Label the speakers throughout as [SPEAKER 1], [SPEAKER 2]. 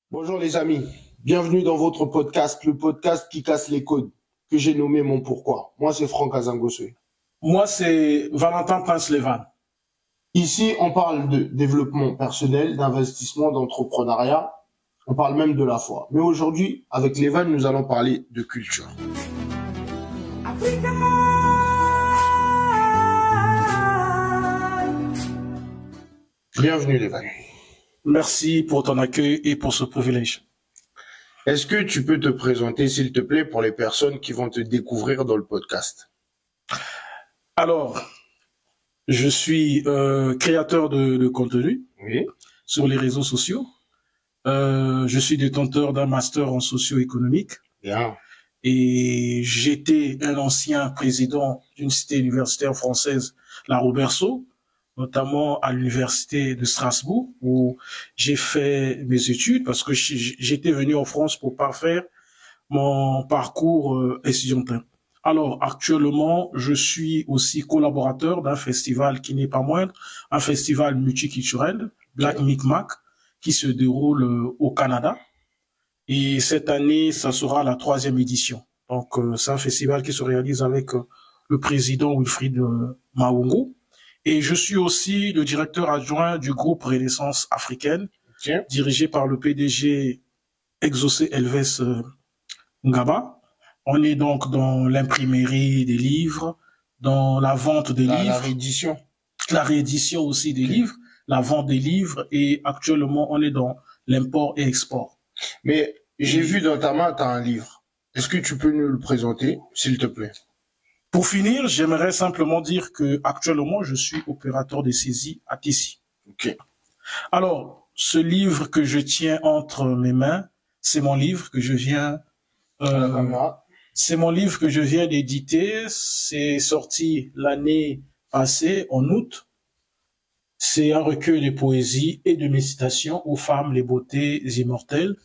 [SPEAKER 1] Bonjour les amis, bienvenue dans votre podcast, le podcast qui casse les codes, que j'ai nommé Mon Pourquoi. Moi c'est Franck Azangosoy.
[SPEAKER 2] Moi, c'est Valentin Prince-Levan.
[SPEAKER 1] Ici on parle de développement personnel, d'investissement, d'entrepreneuriat, on parle même de la foi. Mais aujourd'hui, avec Levan, nous allons parler de culture. Bienvenue Levan.
[SPEAKER 2] Merci pour ton accueil et pour ce privilège.
[SPEAKER 1] Est-ce que tu peux te présenter s'il te plaît pour les personnes qui vont te découvrir dans le podcast?
[SPEAKER 2] Alors, je suis créateur de contenu
[SPEAKER 1] Oui.
[SPEAKER 2] sur les réseaux sociaux. Je suis détenteur d'un master en socio-économique
[SPEAKER 1] Bien.
[SPEAKER 2] et j'étais un ancien président d'une cité universitaire française, la Roberceau, notamment à l'université de Strasbourg, où j'ai fait mes études parce que j'étais venu en France pour parfaire mon parcours étudiantin. Alors, actuellement, je suis aussi collaborateur d'un festival qui n'est pas moindre, un festival multiculturel, Black Micmac, qui se déroule au Canada. Et cette année, ça sera la 3e édition. Donc, c'est un festival qui se réalise avec le président Wilfried Mahongo. Et je suis aussi le directeur adjoint du groupe Renaissance africaine, dirigé par le PDG Exaucé Elves Ngaba. On est donc dans l'imprimerie des livres, dans la vente des livres, la réédition aussi des livres, la vente des livres, et actuellement on est dans l'import et export.
[SPEAKER 1] Mais j'ai vu dans ta main, tu as un livre. Est-ce que tu peux nous le présenter, s'il te plaît?
[SPEAKER 2] Pour finir, j'aimerais simplement dire que actuellement je suis opérateur de saisie à Tessie.
[SPEAKER 1] Ok.
[SPEAKER 2] Alors, ce livre que je tiens entre mes mains, c'est mon livre que je viens d'éditer. C'est sorti l'année passée, en août. C'est un recueil de poésie et de méditation aux femmes, les beautés immortelles.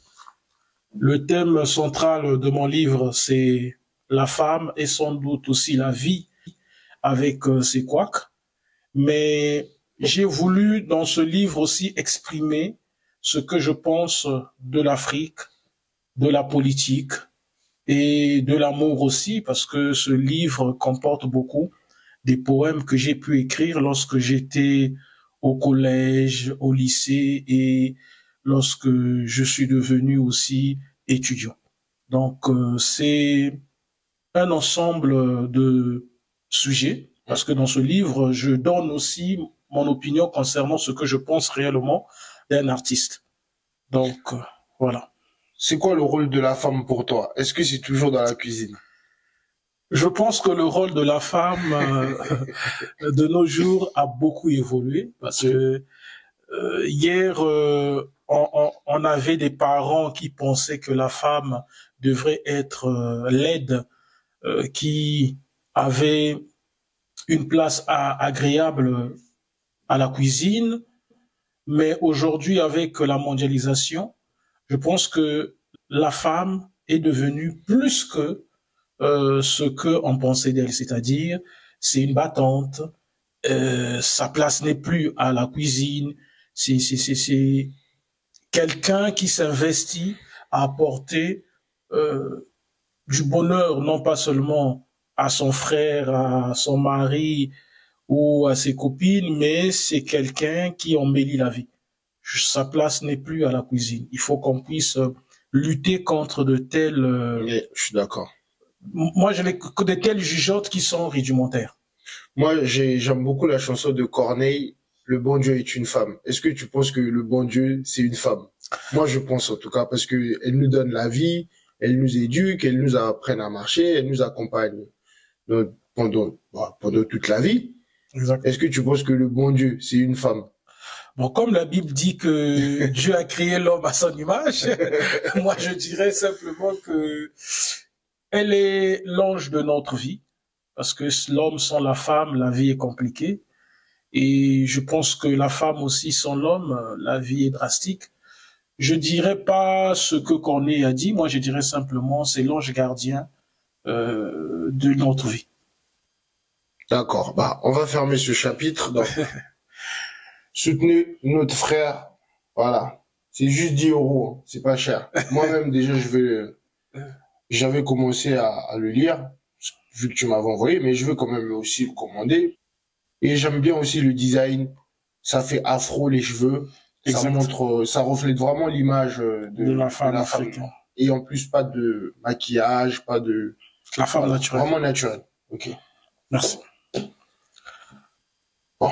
[SPEAKER 2] Le thème central de mon livre, c'est la femme et sans doute aussi la vie avec ses couacs. Mais j'ai voulu dans ce livre aussi exprimer ce que je pense de l'Afrique, de la politique et de l'amour aussi, parce que ce livre comporte beaucoup des poèmes que j'ai pu écrire lorsque j'étais au collège, au lycée et lorsque je suis devenu aussi étudiant. Donc c'est un ensemble de sujets, parce que dans ce livre, je donne aussi mon opinion concernant ce que je pense réellement d'un artiste. Donc voilà.
[SPEAKER 1] C'est quoi le rôle de la femme pour toi? Est-ce que c'est toujours dans la cuisine?
[SPEAKER 2] Je pense que le rôle de la femme de nos jours a beaucoup évolué, parce que hier, on avait des parents qui pensaient que la femme devrait être laide, qui avait une place agréable à la cuisine, mais aujourd'hui, avec la mondialisation, je pense que la femme est devenue plus que ce qu'on pensait d'elle, c'est-à-dire c'est une battante, sa place n'est plus à la cuisine, c'est quelqu'un qui s'investit à apporter du bonheur, non pas seulement à son frère, à son mari ou à ses copines, mais c'est quelqu'un qui embellit la vie. Sa place n'est plus à la cuisine. Il faut qu'on puisse lutter contre de telles...
[SPEAKER 1] Oui, je suis d'accord.
[SPEAKER 2] Moi, je n'ai que de telles jugeotes qui sont rudimentaires.
[SPEAKER 1] Moi, j'aime beaucoup la chanson de Corneille, Le bon Dieu est une femme. Est-ce que tu penses que le bon Dieu, c'est une femme? Moi, je pense en tout cas, parce que elle nous donne la vie, elle nous éduque, elle nous apprend à marcher, elle nous accompagne pendant toute la vie.
[SPEAKER 2] Exact.
[SPEAKER 1] Est-ce que tu penses que le bon Dieu, c'est une femme?
[SPEAKER 2] Bon, comme la Bible dit que Dieu a créé l'homme à son image, moi je dirais simplement que elle est l'ange de notre vie, parce que l'homme sans la femme, la vie est compliquée. Et je pense que la femme aussi sans l'homme, la vie est drastique. Je dirais pas ce que Corneille a dit, moi je dirais simplement c'est l'ange gardien de notre vie.
[SPEAKER 1] D'accord, on va fermer ce chapitre. Donc, soutenez notre frère, voilà. C'est juste 10 euros, hein. C'est pas cher. Moi-même, déjà, j'avais commencé à le lire, vu que tu m'avais envoyé, mais je veux quand même aussi le commander. Et j'aime bien aussi le design. Ça fait afro les cheveux. Ça
[SPEAKER 2] Exact.
[SPEAKER 1] montre, ça reflète vraiment l'image
[SPEAKER 2] De la femme africaine.
[SPEAKER 1] Et en plus, pas de maquillage, pas de...
[SPEAKER 2] La femme
[SPEAKER 1] Voilà,
[SPEAKER 2] naturelle.
[SPEAKER 1] vraiment naturel. Ok.
[SPEAKER 2] Merci.
[SPEAKER 1] Bon.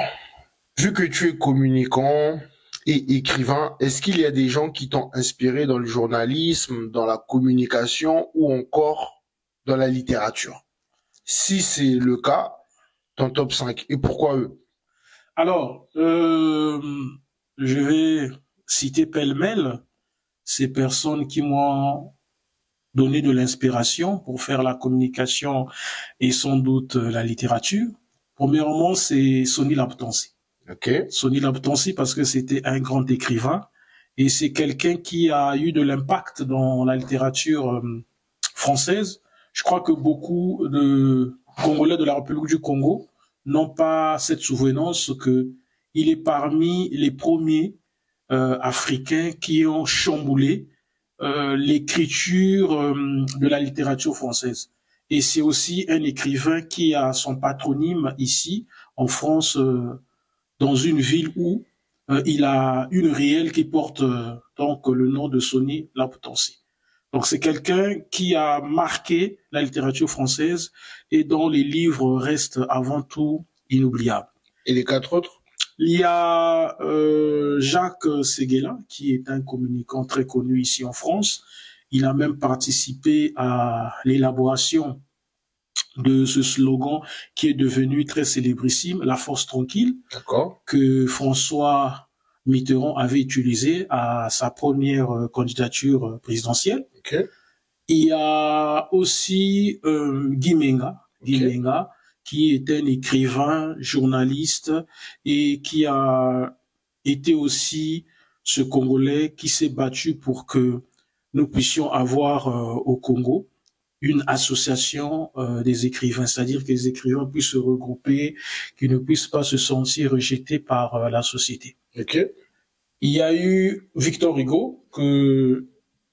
[SPEAKER 1] Vu que tu es communicant et écrivain, est-ce qu'il y a des gens qui t'ont inspiré dans le journalisme, dans la communication ou encore dans la littérature? Si c'est le cas, ton top 5. Et pourquoi eux?
[SPEAKER 2] Alors, je vais citer pêle-mêle ces personnes qui m'ont donné de l'inspiration pour faire la communication et sans doute la littérature. Premièrement, c'est Sonny Laptansi.
[SPEAKER 1] Ok.
[SPEAKER 2] Sonny Laptansi parce que c'était un grand écrivain et c'est quelqu'un qui a eu de l'impact dans la littérature française. Je crois que beaucoup de Congolais de la République du Congo n'ont pas cette souvenance que il est parmi les premiers africains qui ont chamboulé l'écriture de la littérature française. Et c'est aussi un écrivain qui a son patronyme ici, en France, dans une ville où il a une réelle qui porte donc le nom de Sonny Laptansi. Donc c'est quelqu'un qui a marqué la littérature française et dont les livres restent avant tout inoubliables.
[SPEAKER 1] Et les 4 autres?
[SPEAKER 2] Il y a Jacques Séguéla, qui est un communicant très connu ici en France. Il a même participé à l'élaboration de ce slogan qui est devenu très célébrissime, La force tranquille, que François Mitterrand avait utilisé à sa première candidature présidentielle.
[SPEAKER 1] Okay.
[SPEAKER 2] Il y a aussi Guy Menga, qui est un écrivain, journaliste et qui a été aussi ce Congolais qui s'est battu pour que nous puissions avoir au Congo une association des écrivains, c'est-à-dire que les écrivains puissent se regrouper, qu'ils ne puissent pas se sentir rejetés par la société.
[SPEAKER 1] Okay.
[SPEAKER 2] Il y a eu Victor Hugo, que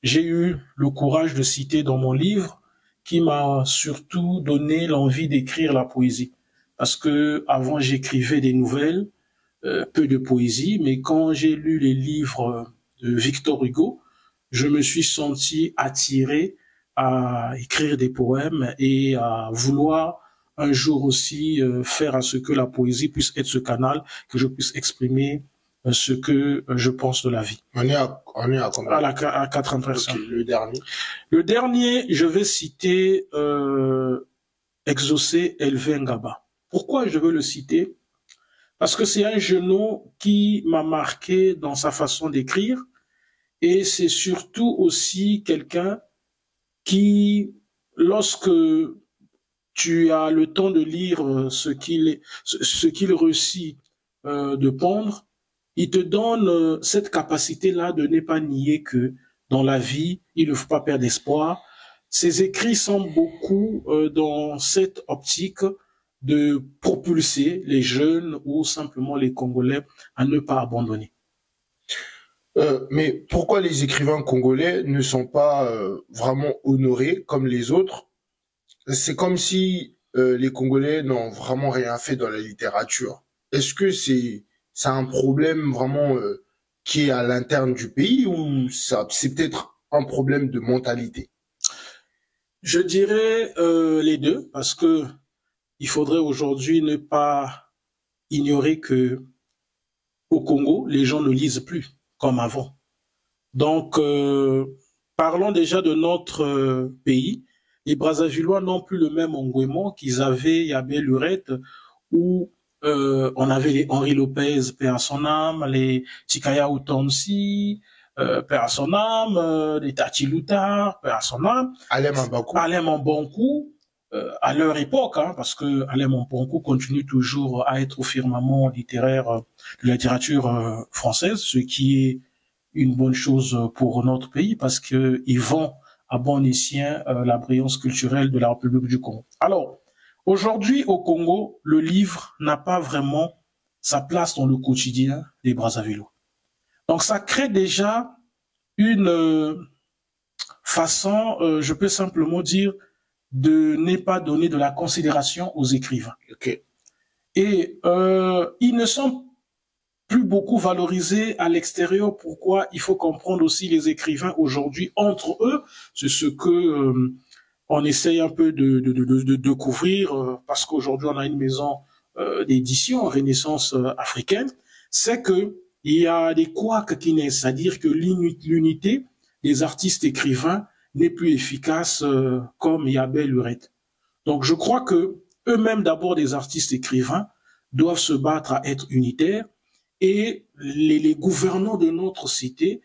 [SPEAKER 2] j'ai eu le courage de citer dans mon livre, qui m'a surtout donné l'envie d'écrire la poésie. Parce que avant j'écrivais des nouvelles, peu de poésie, mais quand j'ai lu les livres de Victor Hugo, je me suis senti attiré à écrire des poèmes et à vouloir un jour aussi faire à ce que la poésie puisse être ce canal, que je puisse exprimer ce que je pense de la vie.
[SPEAKER 1] On est à combien?
[SPEAKER 2] À 4 personnes.
[SPEAKER 1] Okay, le dernier.
[SPEAKER 2] Le dernier, je vais citer Exaucé Elvé Ngaba. Pourquoi je veux le citer? Parce que c'est un jeune homme qui m'a marqué dans sa façon d'écrire et c'est surtout aussi quelqu'un qui, lorsque tu as le temps de lire ce qu'il réussit de pondre, il te donne cette capacité-là de ne pas nier que dans la vie, il ne faut pas perdre espoir. Ses écrits sont beaucoup dans cette optique de propulser les jeunes ou simplement les Congolais à ne pas abandonner.
[SPEAKER 1] Mais pourquoi les écrivains congolais ne sont pas vraiment honorés comme les autres? C'est comme si les Congolais n'ont vraiment rien fait dans la littérature. Est-ce que c'est un problème vraiment qui est à l'interne du pays ou c'est peut-être un problème de mentalité?
[SPEAKER 2] Je dirais les deux, parce que il faudrait aujourd'hui ne pas ignorer que au Congo, les gens ne lisent plus comme avant. Donc, parlons déjà de notre pays. Les Brazzavillois n'ont plus le même engouement qu'ils avaient, il y avait Lurette, où on avait les Henri Lopez, paix à son âme, les Tikaya Utonsi, paix à son âme, les Tati Lutar, paix à son âme.
[SPEAKER 1] Alain Mbankou.
[SPEAKER 2] Alain Mbankou, à leur époque, hein, parce que Alain Mbankou continue toujours à être au firmament littéraire de la littérature française, ce qui est une bonne chose pour notre pays parce que ils vont à bon escient la brillance culturelle de la République du Congo. Alors, aujourd'hui au Congo, le livre n'a pas vraiment sa place dans le quotidien des Brazzavillois. Donc ça crée déjà une façon, je peux simplement dire, de ne pas donner de la considération aux écrivains.
[SPEAKER 1] Ok.
[SPEAKER 2] Et ils ne sont plus beaucoup valorisés à l'extérieur. Pourquoi? Il faut comprendre aussi les écrivains aujourd'hui entre eux. C'est ce que on essaye un peu de couvrir parce qu'aujourd'hui on a une maison d'édition Renaissance africaine. C'est que il y a des couacs qui naissent, c'est-à-dire que l'unité des artistes écrivains n'est plus efficace comme il y a belle lurette. Donc je crois que eux-mêmes d'abord des artistes écrivains doivent se battre à être unitaires et les gouvernants de notre cité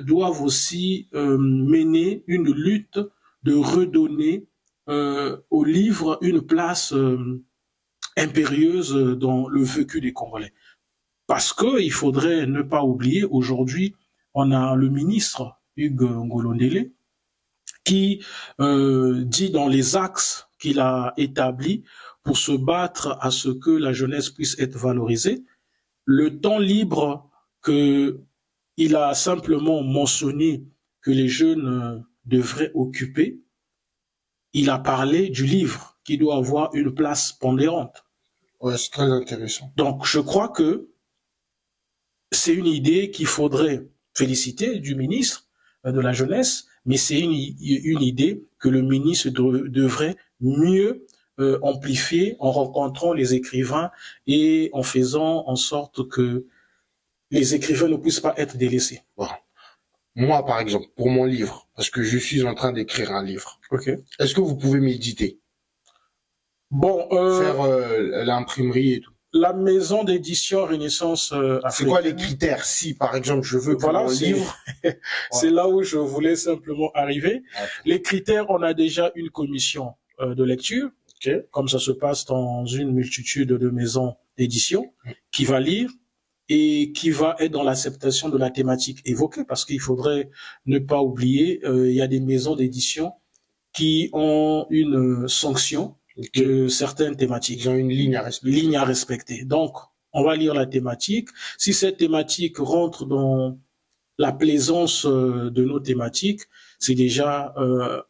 [SPEAKER 2] doivent aussi mener une lutte de redonner au livre une place impérieuse dans le vécu des Congolais. Parce que il faudrait ne pas oublier, aujourd'hui, on a le ministre Hugues Ngolondele qui dit dans les axes qu'il a établis pour se battre à ce que la jeunesse puisse être valorisée, le temps libre que il a simplement mentionné que les jeunes devraient occuper, il a parlé du livre qui doit avoir une place pondérante.
[SPEAKER 1] Ouais, c'est très intéressant.
[SPEAKER 2] Donc, je crois que c'est une idée qu'il faudrait féliciter du ministre de la Jeunesse, mais c'est une idée que le ministre devrait mieux amplifier en rencontrant les écrivains et en faisant en sorte que les écrivains ne puissent pas être délaissés.
[SPEAKER 1] Bon. Moi, par exemple, pour mon livre, parce que je suis en train d'écrire un livre,
[SPEAKER 2] Okay.
[SPEAKER 1] Est-ce que vous pouvez m'éditer?
[SPEAKER 2] Bon,
[SPEAKER 1] faire l'imprimerie et tout.
[SPEAKER 2] La maison d'édition Renaissance africaine.
[SPEAKER 1] C'est quoi les critères si, par exemple, je veux que mon livre...
[SPEAKER 2] C'est là où je voulais simplement arriver. Okay. Les critères, on a déjà une commission de lecture, okay, comme ça se passe dans une multitude de maisons d'édition, qui va lire et qui va être dans l'acceptation de la thématique évoquée, parce qu'il faudrait ne pas oublier, il y a des maisons d'édition qui ont une sanction de certaines thématiques.
[SPEAKER 1] Ils ont une ligne à respecter.
[SPEAKER 2] Donc, on va lire la thématique. Si cette thématique rentre dans la plaisance de nos thématiques, c'est déjà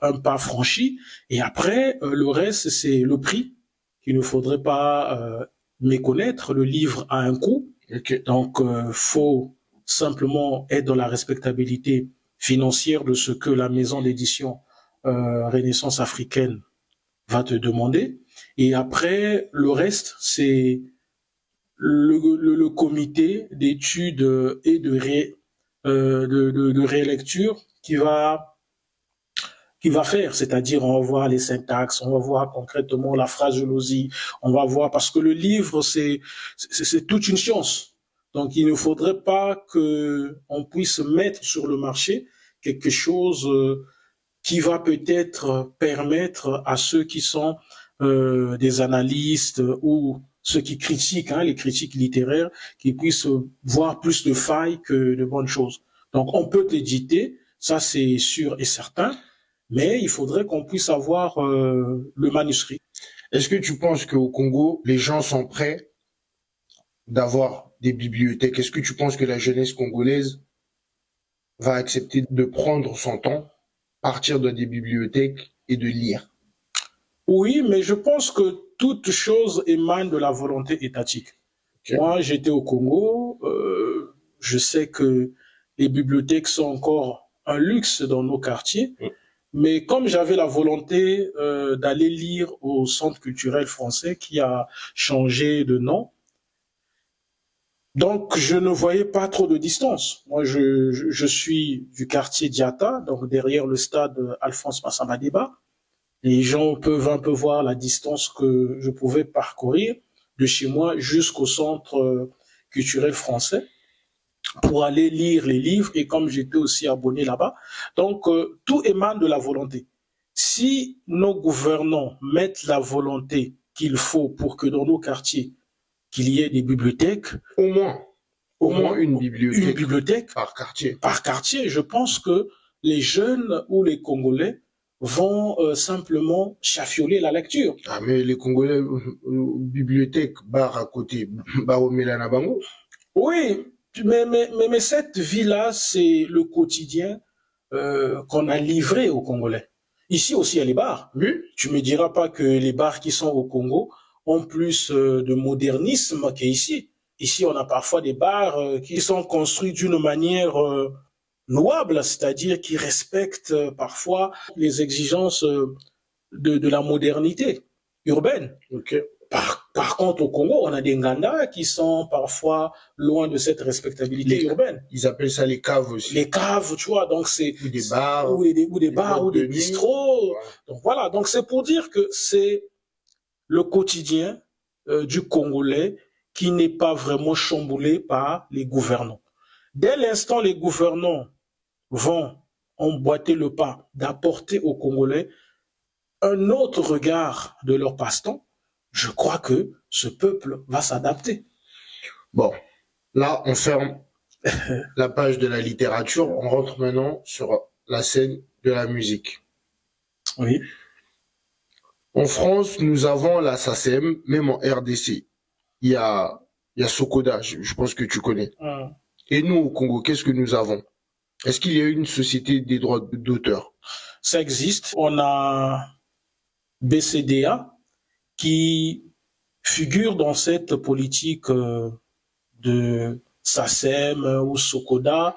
[SPEAKER 2] un pas franchi. Et après, le reste, c'est le prix qu'il ne faudrait pas méconnaître. Le livre a un coût.
[SPEAKER 1] Okay.
[SPEAKER 2] Donc, faut simplement être dans la respectabilité financière de ce que la maison d'édition Renaissance africaine va te demander. Et après, le reste, c'est le comité d'études et de rélecture qui va faire, c'est-à-dire on va voir les syntaxes, on va voir concrètement la phraseologie, on va voir, parce que le livre, c'est toute une science. Donc, il ne faudrait pas que on puisse mettre sur le marché quelque chose qui va peut-être permettre à ceux qui sont des analystes ou ceux qui critiquent, les critiques littéraires, qui puissent voir plus de failles que de bonnes choses. Donc, on peut l'éditer, ça c'est sûr et certain, mais il faudrait qu'on puisse avoir le manuscrit.
[SPEAKER 1] Est-ce que tu penses qu'au Congo, les gens sont prêts d'avoir des bibliothèques? Est-ce que tu penses que la jeunesse congolaise va accepter de prendre son temps, partir dans des bibliothèques et de lire?
[SPEAKER 2] Oui, mais je pense que toute chose émane de la volonté étatique. Okay. Moi, j'étais au Congo, je sais que les bibliothèques sont encore un luxe dans nos quartiers, mais comme j'avais la volonté d'aller lire au Centre culturel français qui a changé de nom, donc je ne voyais pas trop de distance. Moi, je suis du quartier Diata, donc derrière le stade Alphonse Massamba Débat. Les gens peuvent un peu voir la distance que je pouvais parcourir de chez moi jusqu'au Centre culturel français pour aller lire les livres, et comme j'étais aussi abonné là-bas, donc tout émane de la volonté. Si nos gouvernants mettent la volonté qu'il faut pour que dans nos quartiers, qu'il y ait des bibliothèques,
[SPEAKER 1] au moins une bibliothèque
[SPEAKER 2] par quartier, je pense que les jeunes ou les Congolais vont simplement chafioler la lecture.
[SPEAKER 1] Ah, mais les Congolais, bibliothèque, bar à côté, bar au Mélana Bango.
[SPEAKER 2] Oui, Mais cette vie-là, c'est le quotidien qu'on a livré aux Congolais. Ici aussi, il y a les bars.
[SPEAKER 1] Oui.
[SPEAKER 2] Tu me diras pas que les bars qui sont au Congo ont plus de modernisme qu'ici. Ici, on a parfois des bars qui sont construits d'une manière louable, c'est-à-dire qui respectent parfois les exigences de la modernité urbaine.
[SPEAKER 1] Ok.
[SPEAKER 2] Par contre, au Congo, on a des Nganda qui sont parfois loin de cette respectabilité urbaine.
[SPEAKER 1] Ils appellent ça les caves aussi.
[SPEAKER 2] Les caves, tu vois, donc c'est...
[SPEAKER 1] Ou des bars.
[SPEAKER 2] Ou des bars, ou des bistrots. Ouais. Donc voilà, donc c'est pour dire que c'est le quotidien du Congolais qui n'est pas vraiment chamboulé par les gouvernants. Dès l'instant les gouvernants vont emboîter le pas d'apporter aux Congolais un autre regard de leur passe-temps, je crois que ce peuple va s'adapter.
[SPEAKER 1] Bon, là, on ferme la page de la littérature. On rentre maintenant sur la scène de la musique.
[SPEAKER 2] Oui.
[SPEAKER 1] En France, nous avons la SACEM, même en RDC. Il y a Sokoda, je pense que tu connais. Et nous, au Congo, qu'est-ce que nous avons? Est-ce qu'il y a une société des droits d'auteur?
[SPEAKER 2] Ça existe. On a BCDA, qui figure dans cette politique de SACEM ou Sokoda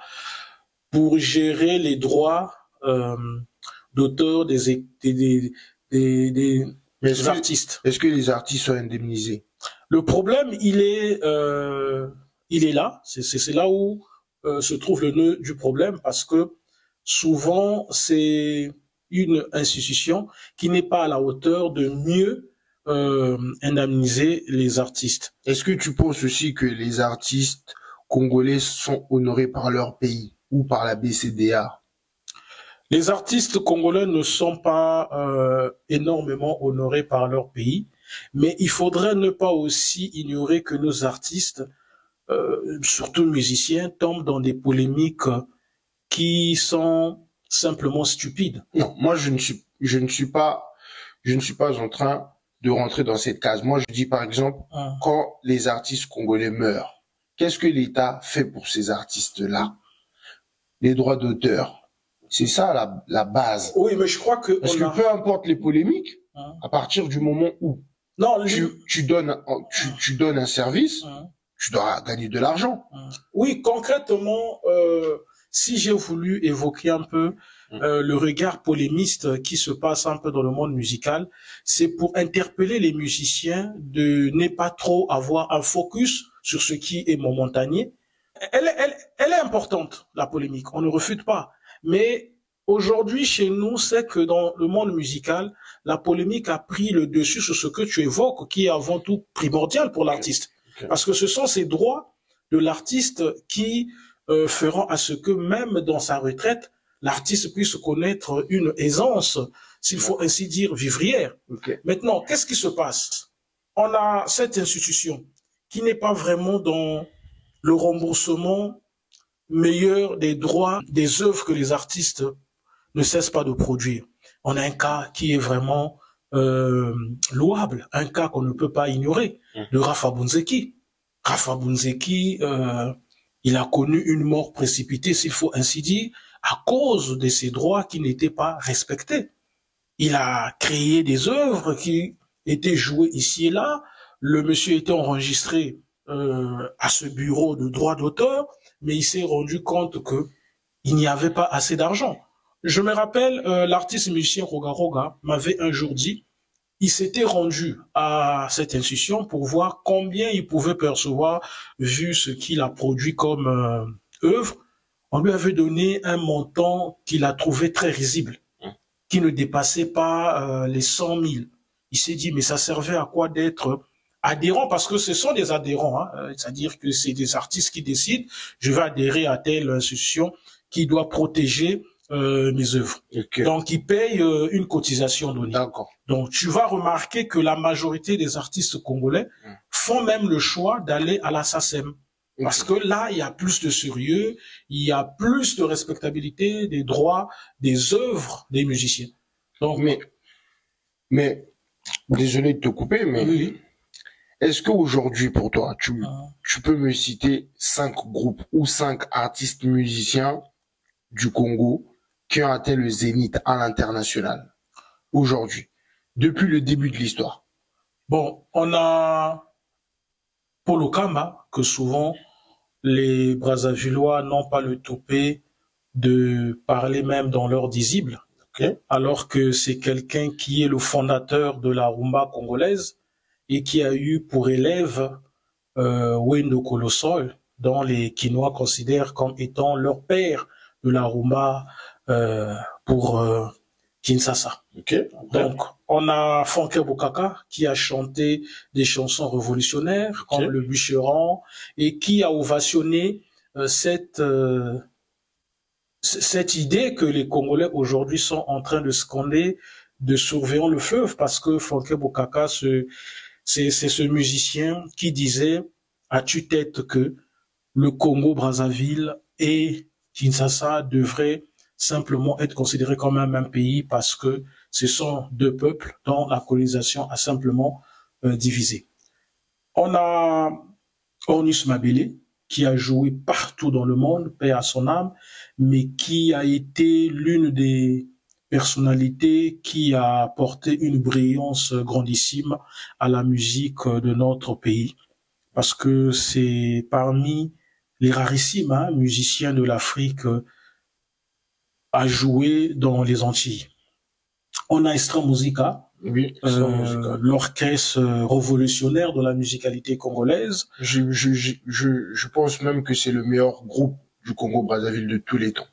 [SPEAKER 2] pour gérer les droits d'auteur des artistes.
[SPEAKER 1] Est-ce que les artistes sont indemnisés?
[SPEAKER 2] Le problème, il est là. C'est là où se trouve le nœud du problème, parce que souvent, c'est une institution qui n'est pas à la hauteur de mieux indemniser les artistes.
[SPEAKER 1] Est-ce que tu penses aussi que les artistes congolais sont honorés par leur pays ou par la BCDA?
[SPEAKER 2] Les artistes congolais ne sont pas énormément honorés par leur pays, mais il faudrait ne pas aussi ignorer que nos artistes, surtout musiciens, tombent dans des polémiques qui sont simplement stupides.
[SPEAKER 1] Non, moi je ne suis pas en train de rentrer dans cette case. Moi, je dis par exemple, quand les artistes congolais meurent, qu'est-ce que l'État fait pour ces artistes-là? Les droits d'auteur. C'est ça la base.
[SPEAKER 2] Oui, mais je crois que...
[SPEAKER 1] Parce que peu importe les polémiques, à partir du moment où tu donnes un service, tu dois gagner de l'argent.
[SPEAKER 2] Oui, concrètement, si j'ai voulu évoquer un peu le regard polémiste qui se passe un peu dans le monde musical, c'est pour interpeller les musiciens de ne pas trop avoir un focus sur ce qui est momentané. Elle est importante, la polémique, on ne refute pas. Mais aujourd'hui, chez nous, c'est que dans le monde musical, la polémique a pris le dessus sur ce que tu évoques, qui est avant tout primordial pour l'artiste. Parce que ce sont ces droits de l'artiste qui feront à ce que même dans sa retraite, l'artiste puisse connaître une aisance, s'il faut ainsi dire, vivrière. Maintenant, qu'est-ce qui se passe? On a cette institution qui n'est pas vraiment dans le remboursement meilleur des droits des œuvres que les artistes ne cessent pas de produire. On a un cas qui est vraiment louable, un cas qu'on ne peut pas ignorer, de Rafa Bunzeki. Rafa Bunzeki, il a connu une mort précipitée, s'il faut ainsi dire, à cause de ses droits qui n'étaient pas respectés. Il a créé des œuvres qui étaient jouées ici et là. Le monsieur était enregistré à ce bureau de droit d'auteur, mais il s'est rendu compte que il n'y avait pas assez d'argent. Je me rappelle, l'artiste musicien Roga Roga m'avait un jour dit, il s'était rendu à cette institution pour voir combien il pouvait percevoir vu ce qu'il a produit comme œuvre. On lui avait donné un montant qu'il a trouvé très risible, qui ne dépassait pas les 100 000. Il s'est dit, mais ça servait à quoi d'être adhérent? Parce que ce sont des adhérents, c'est-à-dire que c'est des artistes qui décident, je vais adhérer à telle institution qui doit protéger mes œuvres. Donc, ils payent une cotisation donnée. Donc, tu vas remarquer que la majorité des artistes congolais font même le choix d'aller à la SACEM. Parce que là, il y a plus de sérieux, il y a plus de respectabilité des droits des œuvres des musiciens. Donc,
[SPEAKER 1] mais désolé de te couper, mais Est-ce qu'aujourd'hui, pour toi, tu peux me citer 5 groupes ou 5 artistes musiciens du Congo qui ont atteint le zénith à l'international aujourd'hui, depuis le début de l'histoire?
[SPEAKER 2] Bon, on a Polo Kamba, que souvent les Brazzavillois n'ont pas le toupet de parler même dans leur disible,
[SPEAKER 1] Okay.
[SPEAKER 2] alors que c'est quelqu'un qui est le fondateur de la rumba congolaise et qui a eu pour élève Wendo Colossol, dont les Quinois considèrent comme étant leur père de la rumba pour Kinshasa.
[SPEAKER 1] Okay.
[SPEAKER 2] Donc, on a Franck Bokaka qui a chanté des chansons révolutionnaires comme Le Bûcheron et qui a ovationné cette idée que les Congolais aujourd'hui sont en train de scander de surveillant le fleuve, parce que Franck Bokaka, c'est ce musicien qui disait à tue-tête que le Congo-Brazzaville et Kinshasa devraient simplement être considérés comme un même pays parce que ce sont deux peuples dont la colonisation a simplement divisé. On a Ornus Mabele, qui a joué partout dans le monde, paix à son âme, mais qui a été l'une des personnalités qui a apporté une brillance grandissime à la musique de notre pays, parce que c'est parmi les rarissimes musiciens de l'Afrique à jouer dans les Antilles. On a Extra Musica,
[SPEAKER 1] Oui,
[SPEAKER 2] l'orchestre révolutionnaire de la musicalité congolaise.
[SPEAKER 1] Je pense même que c'est le meilleur groupe du Congo-Brazzaville de tous les temps.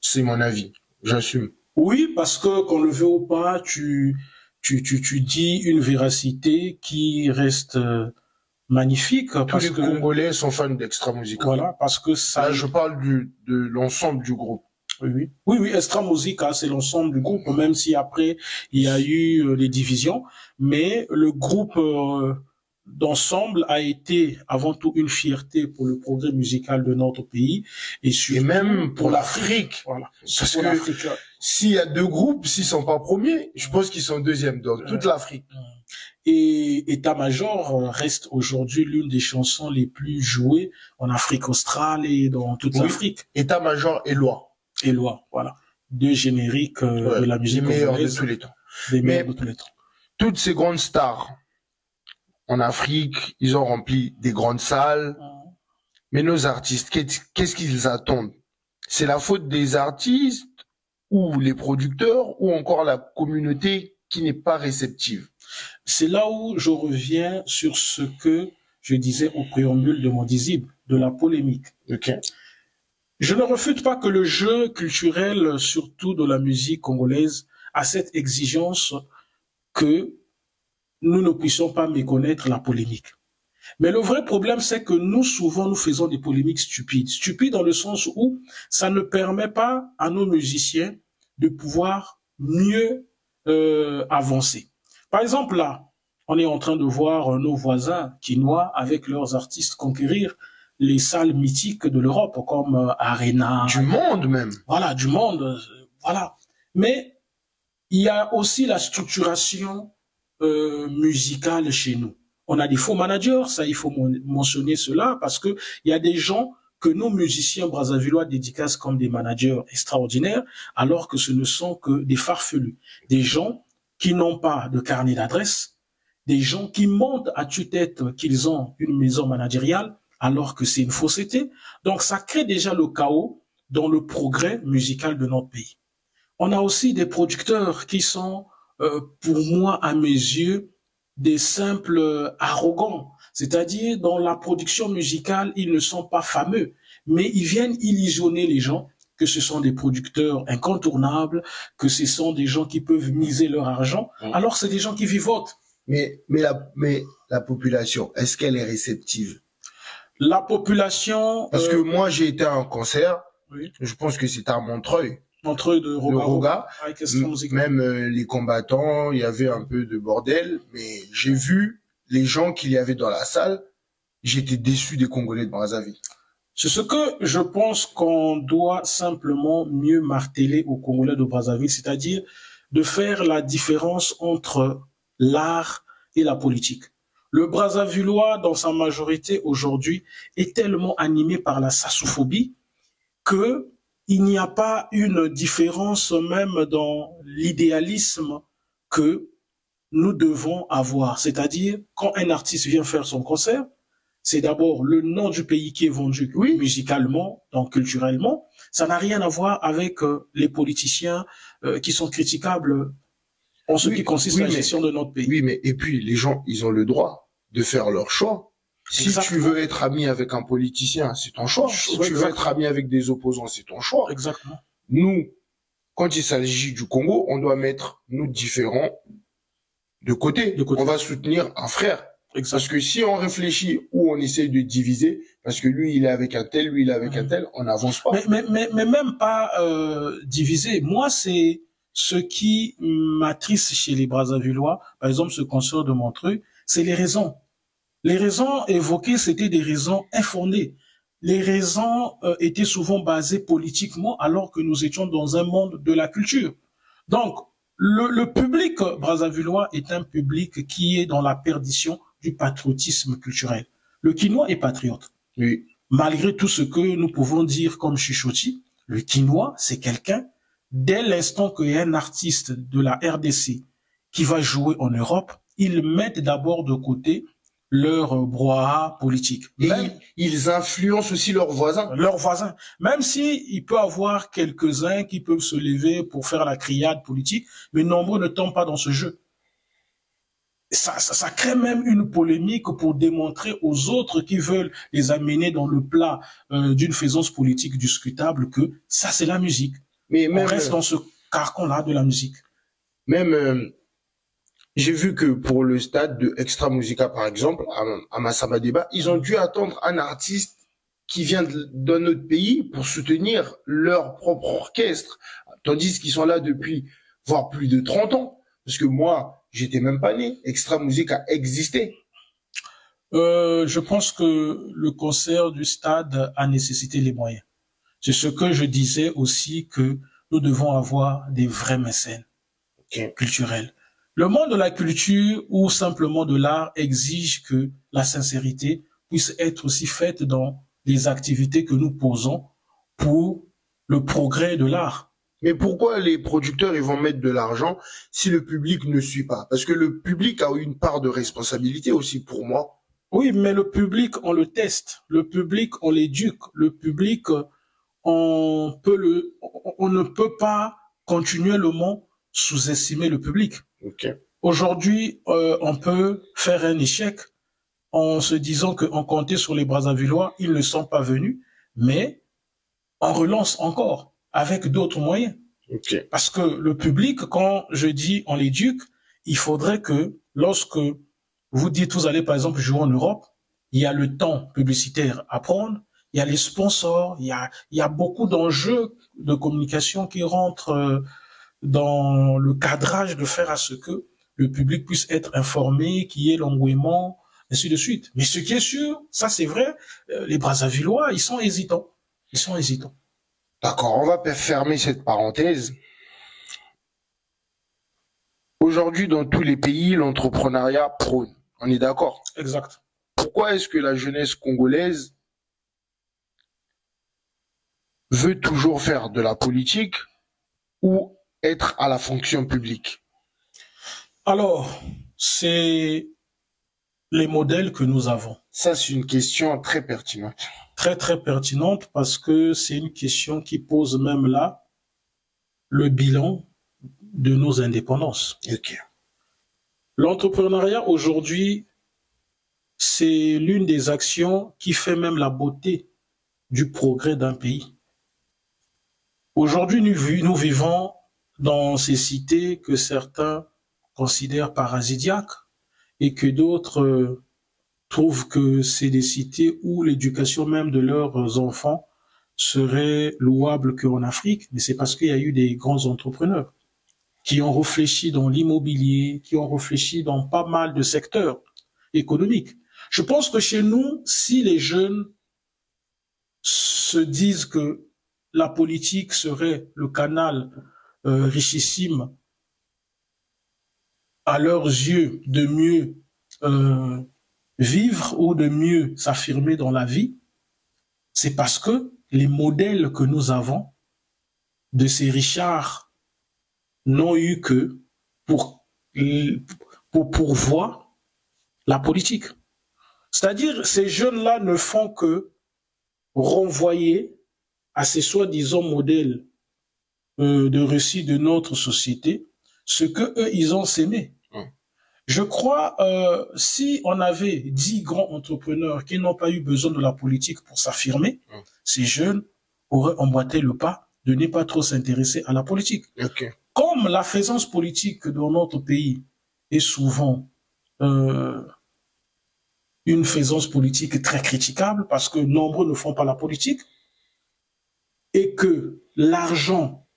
[SPEAKER 1] C'est mon avis. J'assume.
[SPEAKER 2] Oui, parce que qu'on le veut ou pas, tu dis une véracité qui reste magnifique.
[SPEAKER 1] Tous les Congolais sont fans d'Extra Musica.
[SPEAKER 2] Voilà, parce que ça.
[SPEAKER 1] Là, je parle de l'ensemble du groupe.
[SPEAKER 2] Oui, Extra Musica, c'est l'ensemble du groupe, même si après, il y a eu les divisions. Mais le groupe d'ensemble a été avant tout une fierté pour le progrès musical de notre pays. Et
[SPEAKER 1] même pour l'Afrique.
[SPEAKER 2] Voilà.
[SPEAKER 1] Parce que s'il y a deux groupes, s'ils sont pas premiers, je pense qu'ils sont deuxièmes dans toute l'Afrique.
[SPEAKER 2] Et État-major reste aujourd'hui l'une des chansons les plus jouées en Afrique australe et dans toute l'Afrique.
[SPEAKER 1] État-major et Loi.
[SPEAKER 2] Et Loi, voilà. Deux génériques de la musique
[SPEAKER 1] meilleurs de tous les temps.
[SPEAKER 2] Des meilleurs de tous les temps.
[SPEAKER 1] Toutes ces grandes stars en Afrique, ils ont rempli des grandes salles. Mais nos artistes, qu'est-ce qu'ils attendent? C'est la faute des artistes ou les producteurs ou encore la communauté qui n'est pas réceptive?
[SPEAKER 2] C'est là où je reviens sur ce que je disais au préambule de mon disible, de la polémique.
[SPEAKER 1] Okay.
[SPEAKER 2] Je ne refute pas que le jeu culturel, surtout de la musique congolaise, a cette exigence que nous ne puissions pas méconnaître la polémique. Mais le vrai problème, c'est que souvent, nous faisons des polémiques stupides. Stupides dans le sens où ça ne permet pas à nos musiciens de pouvoir mieux avancer. Par exemple, là, on est en train de voir nos voisins quinois avec leurs artistes conquérir les salles mythiques de l'Europe, comme Arena.
[SPEAKER 1] Du monde même.
[SPEAKER 2] Voilà, du monde. Voilà. Mais il y a aussi la structuration musicale chez nous. On a des faux managers, ça il faut mentionner cela, parce que il y a des gens que nos musiciens brazzavillois dédicacent comme des managers extraordinaires, alors que ce ne sont que des farfelus. Des gens qui n'ont pas de carnet d'adresse, des gens qui montent à tue-tête qu'ils ont une maison managériale, alors que c'est une fausseté. Donc ça crée déjà le chaos dans le progrès musical de notre pays. On a aussi des producteurs qui sont, pour moi, à mes yeux, des simples arrogants. C'est-à-dire, dans la production musicale, ils ne sont pas fameux, mais ils viennent illusionner les gens que ce sont des producteurs incontournables, que ce sont des gens qui peuvent miser leur argent, alors c'est des gens qui vivotent.
[SPEAKER 1] Mais la population, est-ce qu'elle est réceptive?
[SPEAKER 2] La population...
[SPEAKER 1] Parce que moi, j'ai été à un concert, oui. Je pense que c'était à Montreuil.
[SPEAKER 2] Montreuil de
[SPEAKER 1] Roga. Même les combattants, il y avait un peu de bordel, mais j'ai vu les gens qu'il y avait dans la salle. J'étais déçu des Congolais de Brazzaville.
[SPEAKER 2] C'est ce que je pense qu'on doit simplement mieux marteler aux Congolais de Brazzaville, c'est-à-dire de faire la différence entre l'art et la politique. Le Brazzavillois, dans sa majorité aujourd'hui, est tellement animé par la sassophobie que il n'y a pas une différence même dans l'idéalisme que nous devons avoir. C'est-à-dire, quand un artiste vient faire son concert, c'est d'abord le nom du pays qui est vendu
[SPEAKER 1] Oui.
[SPEAKER 2] musicalement, donc culturellement. Ça n'a rien à voir avec les politiciens qui sont critiquables en ce qui consiste à la gestion de notre pays.
[SPEAKER 1] Oui, mais et puis les gens, ils ont le droit de faire leur choix. Si
[SPEAKER 2] Exactement.
[SPEAKER 1] tu veux être ami avec un politicien, c'est ton choix. Si tu veux être ami avec des opposants, c'est ton choix.
[SPEAKER 2] Exactement.
[SPEAKER 1] Nous, quand il s'agit du Congo, on doit mettre nous différents de côté. On va soutenir un frère.
[SPEAKER 2] Exactement.
[SPEAKER 1] Parce que si on réfléchit ou on essaie de diviser, parce que lui il est avec un tel, lui il est avec un tel, on n'avance pas.
[SPEAKER 2] Mais même pas diviser. Moi, c'est ce qui m'attriste chez les Brazzavillois, par exemple ce concert de Montreux, c'est les raisons. Les raisons évoquées, c'était des raisons infondées. Les raisons étaient souvent basées politiquement, alors que nous étions dans un monde de la culture. Donc, le public brazzavillois est un public qui est dans la perdition du patriotisme culturel. Le Quinois est patriote.
[SPEAKER 1] Oui.
[SPEAKER 2] Malgré tout ce que nous pouvons dire comme chuchotis, le Quinois, c'est quelqu'un, dès l'instant qu'il y a un artiste de la RDC qui va jouer en Europe, ils mettent d'abord de côté leur brouhaha politique.
[SPEAKER 1] Et ils influencent aussi leurs voisins.
[SPEAKER 2] Leurs voisins. Même si il peut avoir quelques-uns qui peuvent se lever pour faire la criade politique, mais nombreux ne tombent pas dans ce jeu. Ça crée même une polémique pour démontrer aux autres qui veulent les amener dans le plat d'une faisance politique discutable que ça, c'est la musique. Mais même, on reste dans ce carcan-là de la musique.
[SPEAKER 1] Même, j'ai vu que pour le stade de Extra Musica, par exemple, à Massamba Débat, ils ont dû attendre un artiste qui vient d'un autre pays pour soutenir leur propre orchestre, tandis qu'ils sont là depuis, voire plus de 30 ans. Parce que moi, j'étais même pas né. Extra Musica existait.
[SPEAKER 2] Je pense que le concert du stade a nécessité les moyens. C'est ce que je disais aussi, que nous devons avoir des vrais mécènes culturels. Le monde de la culture ou simplement de l'art exige que la sincérité puisse être aussi faite dans les activités que nous posons pour le progrès de l'art.
[SPEAKER 1] Mais pourquoi les producteurs ils vont mettre de l'argent si le public ne suit pas? Parce que le public a une part de responsabilité aussi pour moi.
[SPEAKER 2] Oui, mais le public, on le teste. Le public, on l'éduque. Le public, on ne peut pas continuellement sous-estimer le public.
[SPEAKER 1] Okay.
[SPEAKER 2] Aujourd'hui, on peut faire un échec en se disant qu'on comptait sur les Brazzavillois, ils ne sont pas venus, mais on relance encore avec d'autres moyens.
[SPEAKER 1] Okay.
[SPEAKER 2] Parce que le public, quand je dis on l'éduque, il faudrait que lorsque vous dites vous allez par exemple jouer en Europe, il y a le temps publicitaire à prendre, il y a les sponsors, il y a beaucoup d'enjeux de communication qui rentrent dans le cadrage de faire à ce que le public puisse être informé, qu'il y ait l'engouement, ainsi de suite. Mais ce qui est sûr, ça c'est vrai, les Brazzavillois, ils sont hésitants. Ils sont hésitants.
[SPEAKER 1] D'accord, on va fermer cette parenthèse. Aujourd'hui, dans tous les pays, l'entrepreneuriat prône. On est d'accord?
[SPEAKER 2] Exact.
[SPEAKER 1] Pourquoi est-ce que la jeunesse congolaise veut toujours faire de la politique ou être à la fonction publique?
[SPEAKER 2] Alors, c'est les modèles que nous avons.
[SPEAKER 1] Ça, c'est une question très pertinente.
[SPEAKER 2] Très, très pertinente parce que c'est une question qui pose même là le bilan de nos indépendances.
[SPEAKER 1] Okay.
[SPEAKER 2] L'entrepreneuriat aujourd'hui, c'est l'une des actions qui fait même la beauté du progrès d'un pays. Aujourd'hui, nous vivons dans ces cités que certains considèrent paradisiaques et que d'autres trouvent que c'est des cités où l'éducation même de leurs enfants serait louable qu'en Afrique, mais c'est parce qu'il y a eu des grands entrepreneurs qui ont réfléchi dans l'immobilier, qui ont réfléchi dans pas mal de secteurs économiques. Je pense que chez nous, si les jeunes se disent que la politique serait le canal richissime à leurs yeux de mieux vivre ou de mieux s'affirmer dans la vie, c'est parce que les modèles que nous avons de ces Richards n'ont eu que pour pourvoir la politique. C'est-à-dire, ces jeunes-là ne font que renvoyer à ces soi-disant modèles de récit de notre société ce que eux ils ont sémé. Je crois, si on avait 10 grands entrepreneurs qui n'ont pas eu besoin de la politique pour s'affirmer, ces jeunes auraient emboîté le pas de ne pas trop s'intéresser à la politique.
[SPEAKER 1] Okay.
[SPEAKER 2] Comme la présence politique dans notre pays est souvent une présence politique très critiquable parce que nombreux ne font pas la politique et que l'argent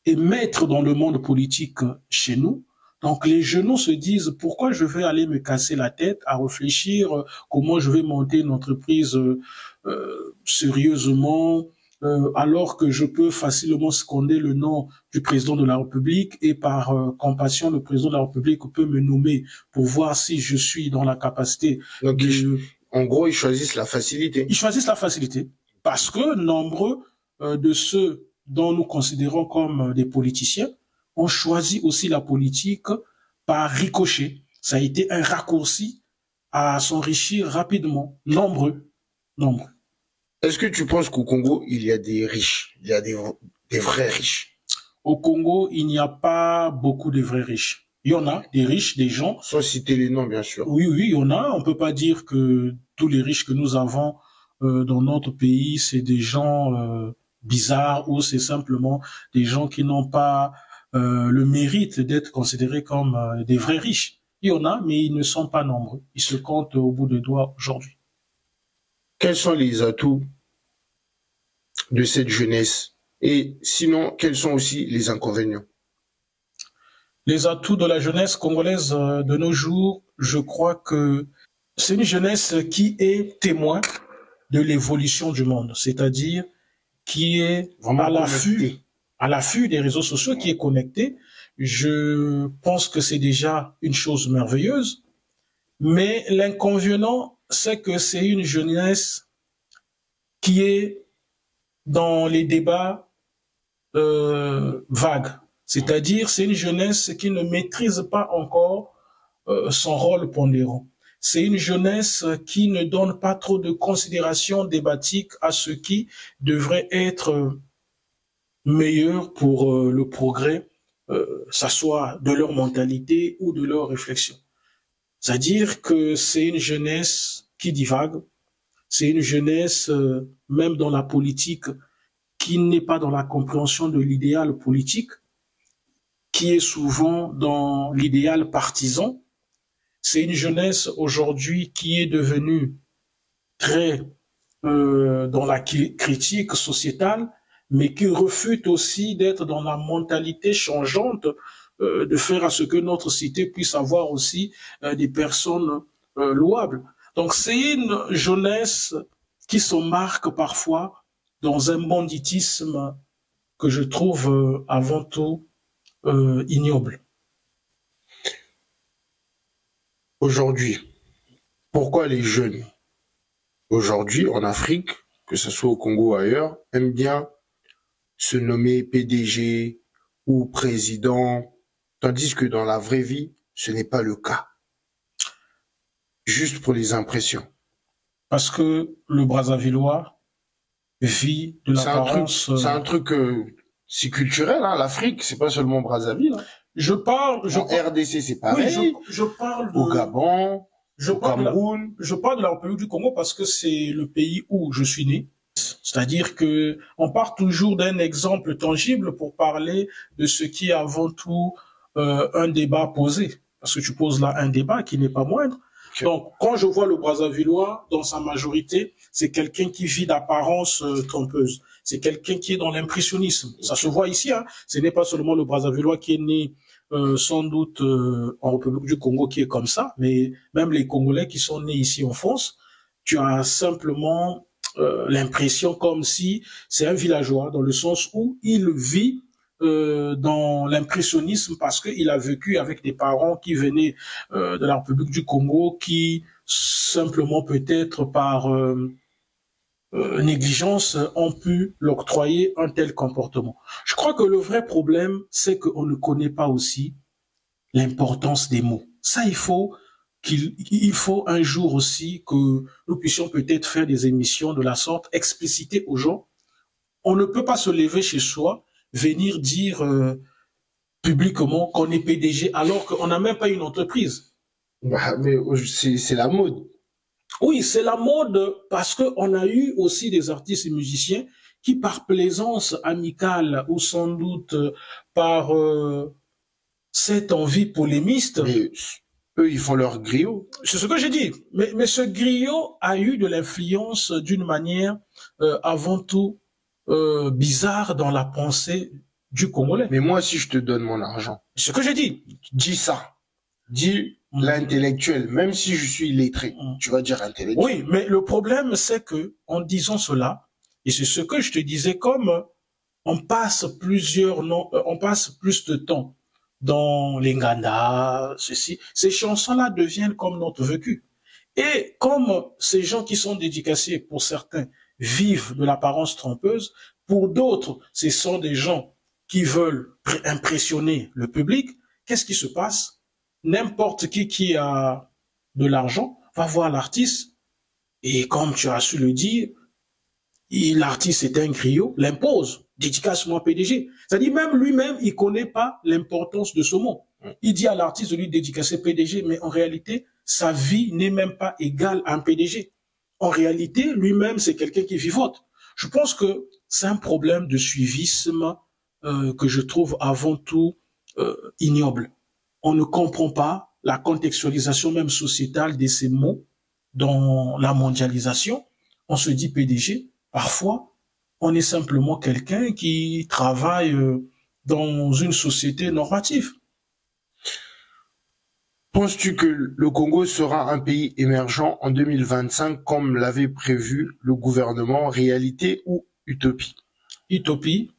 [SPEAKER 2] est maître dans le monde politique chez nous. Donc les jeunes se disent pourquoi je vais aller me casser la tête à réfléchir comment je vais monter une entreprise sérieusement alors que je peux facilement scander le nom du président de la République et par compassion le président de la République peut me nommer pour voir si je suis dans la capacité.
[SPEAKER 1] Donc en gros ils choisissent la facilité.
[SPEAKER 2] Ils choisissent la facilité parce que nombreux de ceux dont nous considérons comme des politiciens ont choisi aussi la politique par ricochet. Ça a été un raccourci à s'enrichir rapidement. Nombreux.
[SPEAKER 1] Est-ce que tu penses qu'au Congo, il y a des riches, il y a des vrais riches?
[SPEAKER 2] Au Congo, il n'y a pas beaucoup de vrais riches. Il y en a des riches, des gens.
[SPEAKER 1] Sans citer les noms, bien sûr.
[SPEAKER 2] Oui, il y en a. On peut pas dire que tous les riches que nous avons dans notre pays, c'est des gens bizarres ou c'est simplement des gens qui n'ont pas le mérite d'être considérés comme des vrais riches. Il y en a, mais ils ne sont pas nombreux. Ils se comptent au bout des doigts aujourd'hui.
[SPEAKER 1] Quels sont les atouts de cette jeunesse? Et sinon, quels sont aussi les inconvénients?
[SPEAKER 2] Les atouts de la jeunesse congolaise de nos jours, je crois que c'est une jeunesse qui est témoin de l'évolution du monde, c'est-à-dire qui est vraiment à l'affût des réseaux sociaux, qui est connecté. Je pense que c'est déjà une chose merveilleuse, mais l'inconvénient, c'est que c'est une jeunesse qui est dans les débats vagues. C'est-à-dire, c'est une jeunesse qui ne maîtrise pas encore son rôle pondérant. C'est une jeunesse qui ne donne pas trop de considération débatique à ce qui devrait être meilleur pour le progrès, ça soit de leur mentalité ou de leur réflexion. C'est-à-dire que c'est une jeunesse qui divague, c'est une jeunesse, même dans la politique, qui n'est pas dans la compréhension de l'idéal politique, qui est souvent dans l'idéal partisan. C'est une jeunesse aujourd'hui qui est devenue très dans la critique sociétale, mais qui refuse aussi d'être dans la mentalité changeante, de faire à ce que notre cité puisse avoir aussi des personnes louables. Donc c'est une jeunesse qui se marque parfois dans un banditisme que je trouve avant tout ignoble.
[SPEAKER 1] Aujourd'hui, pourquoi les jeunes, aujourd'hui en Afrique, que ce soit au Congo ou ailleurs, aiment bien se nommer PDG ou président, tandis que dans la vraie vie, ce n'est pas le cas? Juste pour les impressions.
[SPEAKER 2] Parce que le Brazzavillois vit de l'apparence...
[SPEAKER 1] C'est un truc, c'est culturel, hein, l'Afrique, c'est pas seulement Brazzaville. Hein.
[SPEAKER 2] En
[SPEAKER 1] RDC, c'est pareil.
[SPEAKER 2] Oui, je parle
[SPEAKER 1] au Gabon, au Cameroun.
[SPEAKER 2] Je parle de la République du Congo parce que c'est le pays où je suis né. C'est-à-dire que on part toujours d'un exemple tangible pour parler de ce qui est avant tout un débat posé. Parce que tu poses là un débat qui n'est pas moindre. Okay. Donc, quand je vois le Brazzavillois, dans sa majorité, c'est quelqu'un qui vit d'apparence trompeuse. C'est quelqu'un qui est dans l'impressionnisme. Ça se voit ici. Hein. Ce n'est pas seulement le Brazzavillois qui est né sans doute en République du Congo qui est comme ça, mais même les Congolais qui sont nés ici en France, tu as simplement l'impression comme si c'est un villageois, dans le sens où il vit dans l'impressionnisme parce qu'il a vécu avec des parents qui venaient de la République du Congo, qui simplement peut-être par négligence ont pu l'octroyer un tel comportement. Je crois que le vrai problème, c'est qu'on ne connaît pas aussi l'importance des mots. Ça, il faut un jour aussi que nous puissions peut-être faire des émissions de la sorte, expliciter aux gens. On ne peut pas se lever chez soi, venir dire publiquement qu'on est PDG alors qu'on n'a même pas une entreprise.
[SPEAKER 1] Bah, mais c'est la mode.
[SPEAKER 2] Oui, c'est la mode parce que on a eu aussi des artistes et musiciens qui, par plaisance amicale ou sans doute par cette envie polémiste,
[SPEAKER 1] Mais eux, ils font leur griot.
[SPEAKER 2] c'est ce que j'ai dit. Mais ce griot a eu de l'influence d'une manière avant tout bizarre dans la pensée du Congolais.
[SPEAKER 1] Mais moi, si je te donne mon argent,
[SPEAKER 2] C'est ce que j'ai dit.
[SPEAKER 1] dis ça. Dis l'intellectuel, même si je suis illettré, tu vas dire intellectuel.
[SPEAKER 2] Oui, mais le problème, c'est que en disant cela, et c'est ce que je te disais, comme on passe plus de temps dans les Nganda, ceci, ces chansons-là deviennent comme notre vécu. Et comme ces gens qui sont dédicacés, pour certains, vivent de l'apparence trompeuse, pour d'autres, ce sont des gens qui veulent impressionner le public, qu'est-ce qui se passe? N'importe qui a de l'argent va voir l'artiste, et comme tu as su le dire, l'artiste est un griot, l'impose, dédicace-moi PDG. C'est-à-dire même lui-même, il connaît pas l'importance de ce mot. Il dit à l'artiste de lui dédicacer PDG, mais en réalité, sa vie n'est même pas égale à un PDG. En réalité, lui-même, c'est quelqu'un qui vivote. Je pense que c'est un problème de suivisme que je trouve avant tout ignoble. On ne comprend pas la contextualisation même sociétale de ces mots dans la mondialisation. On se dit PDG. Parfois, on est simplement quelqu'un qui travaille dans une société normative.
[SPEAKER 1] Penses-tu que le Congo sera un pays émergent en 2025 comme l'avait prévu le gouvernement, réalité ou utopie?
[SPEAKER 2] Utopie.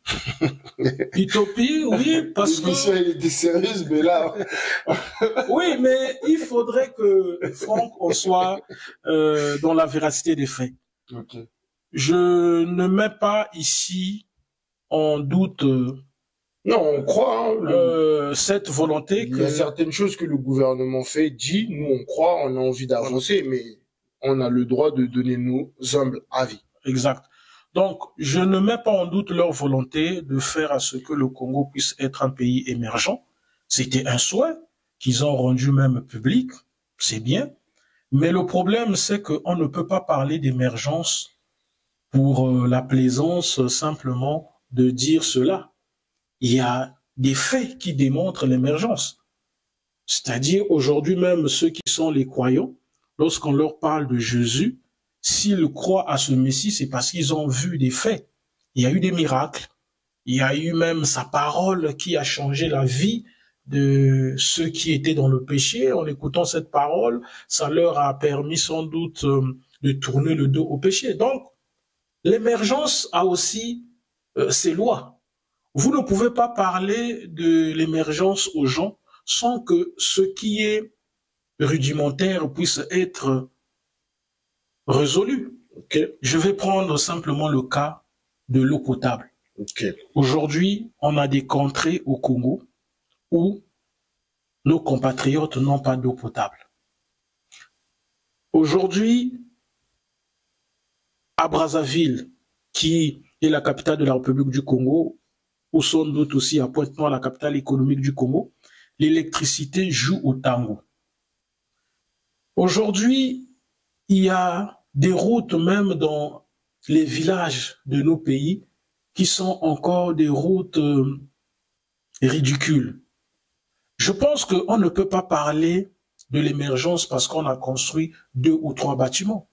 [SPEAKER 2] Utopie, oui, parce que...
[SPEAKER 1] L'émission, elle était sérieuse, mais là...
[SPEAKER 2] Oui, mais il faudrait que, Franck, on soit dans la véracité des faits.
[SPEAKER 1] Ok.
[SPEAKER 2] Je ne mets pas ici en doute
[SPEAKER 1] Non, on croit. Hein,
[SPEAKER 2] cette volonté
[SPEAKER 1] il y a certaines choses que le gouvernement fait, dit, nous on croit, on a envie d'avancer, mais on a le droit de donner nos humbles avis.
[SPEAKER 2] Exact. Donc, je ne mets pas en doute leur volonté de faire à ce que le Congo puisse être un pays émergent. C'était un souhait qu'ils ont rendu même public, c'est bien. Mais le problème, c'est qu'on ne peut pas parler d'émergence pour la plaisance simplement de dire cela. Il y a des faits qui démontrent l'émergence. C'est-à-dire, aujourd'hui même, ceux qui sont les croyants, lorsqu'on leur parle de Jésus, s'ils croient à ce Messie, c'est parce qu'ils ont vu des faits. Il y a eu des miracles. Il y a eu même sa parole qui a changé la vie de ceux qui étaient dans le péché. En écoutant cette parole, ça leur a permis sans doute de tourner le dos au péché. Donc, l'émergence a aussi ses lois. Vous ne pouvez pas parler de l'émergence aux gens sans que ce qui est rudimentaire puisse être résolu. Okay. Je vais prendre simplement le cas de l'eau potable.
[SPEAKER 1] Okay.
[SPEAKER 2] Aujourd'hui, on a des contrées au Congo où nos compatriotes n'ont pas d'eau potable. Aujourd'hui, à Brazzaville, qui est la capitale de la République du Congo, ou sans doute aussi à Pointe-Noire, la capitale économique du Congo, l'électricité joue au tango. Aujourd'hui, il y a des routes même dans les villages de nos pays qui sont encore des routes ridicules. Je pense qu'on ne peut pas parler de l'émergence parce qu'on a construit 2 ou 3 bâtiments.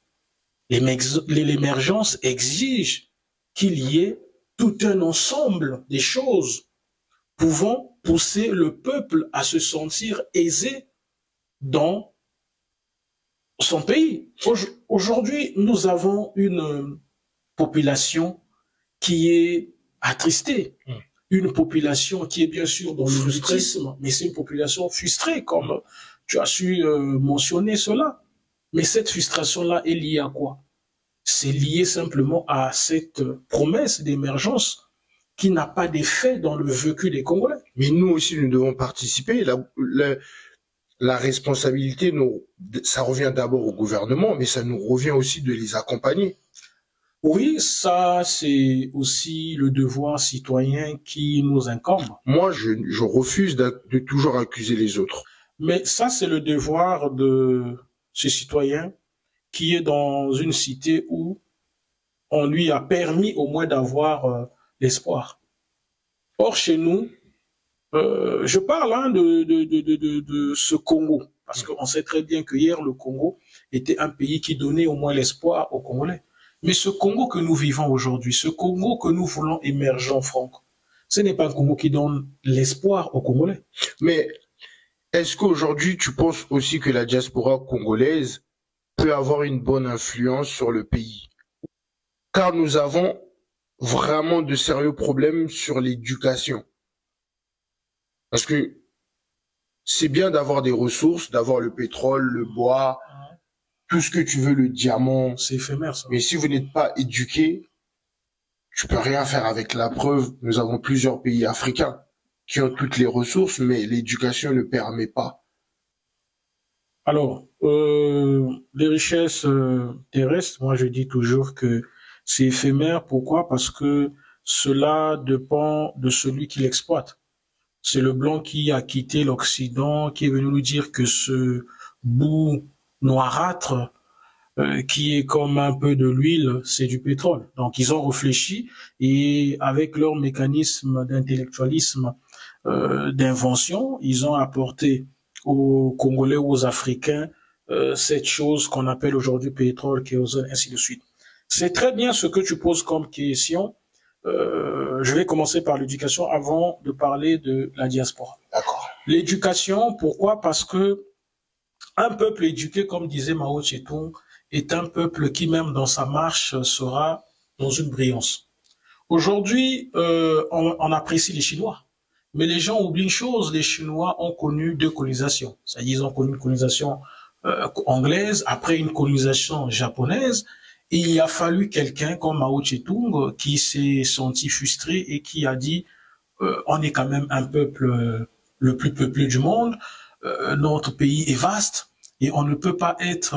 [SPEAKER 2] L'émergence exige qu'il y ait tout un ensemble des choses pouvant pousser le peuple à se sentir aisé dans son pays. Aujourd'hui, nous avons une population qui est attristée. une population qui est bien sûr dans le mutisme, mais c'est une population frustrée, comme tu as su mentionner cela. Mais cette frustration-là est liée à quoi? C'est lié simplement à cette promesse d'émergence qui n'a pas d'effet dans le vécu des Congolais.
[SPEAKER 1] Mais nous aussi, nous devons participer. La responsabilité, ça revient d'abord au gouvernement, mais ça nous revient aussi de les accompagner.
[SPEAKER 2] Oui, ça, c'est aussi le devoir citoyen qui nous incombe.
[SPEAKER 1] Moi, je refuse de toujours accuser les autres.
[SPEAKER 2] Mais ça, c'est le devoir de ce citoyen qui est dans une cité où on lui a permis au moins d'avoir l'espoir. Or, chez nous, je parle de ce Congo, parce qu'on sait très bien que hier, le Congo était un pays qui donnait au moins l'espoir aux Congolais. Mais ce Congo que nous vivons aujourd'hui, ce Congo que nous voulons émergent, Franck, ce n'est pas un Congo qui donne l'espoir aux Congolais.
[SPEAKER 1] Mais est-ce qu'aujourd'hui, tu penses aussi que la diaspora congolaise peut avoir une bonne influence sur le pays? Car nous avons vraiment de sérieux problèmes sur l'éducation. Parce que c'est bien d'avoir des ressources, d'avoir le pétrole, le bois, tout ce que tu veux, le diamant.
[SPEAKER 2] C'est éphémère, ça.
[SPEAKER 1] Mais si vous n'êtes pas éduqué, tu peux rien faire avec. La preuve, nous avons plusieurs pays africains qui ont toutes les ressources, mais l'éducation ne permet pas.
[SPEAKER 2] Alors, les richesses terrestres, moi je dis toujours que c'est éphémère. Pourquoi? Parce que cela dépend de celui qui l'exploite. C'est le blanc qui a quitté l'Occident, qui est venu nous dire que ce bout noirâtre, qui est comme un peu de l'huile, c'est du pétrole. Donc ils ont réfléchi et avec leur mécanisme d'intellectualisme, d'invention, ils ont apporté aux Congolais ou aux Africains cette chose qu'on appelle aujourd'hui pétrole, kérosène, ainsi de suite. C'est très bien ce que tu poses comme question. Je vais commencer par l'éducation avant de parler de la diaspora.
[SPEAKER 1] D'accord.
[SPEAKER 2] L'éducation, pourquoi? Parce que un peuple éduqué, comme disait Mao Tse-tung, est un peuple qui, même dans sa marche, sera dans une brillance. Aujourd'hui, on apprécie les Chinois. Mais les gens oublient une chose, les Chinois ont connu deux colonisations. C'est-à-dire, ils ont connu une colonisation anglaise, après une colonisation japonaise, et il a fallu quelqu'un comme Mao Tse-tung qui s'est senti frustré et qui a dit on est quand même un peuple le plus peuplé du monde, notre pays est vaste et on ne peut pas être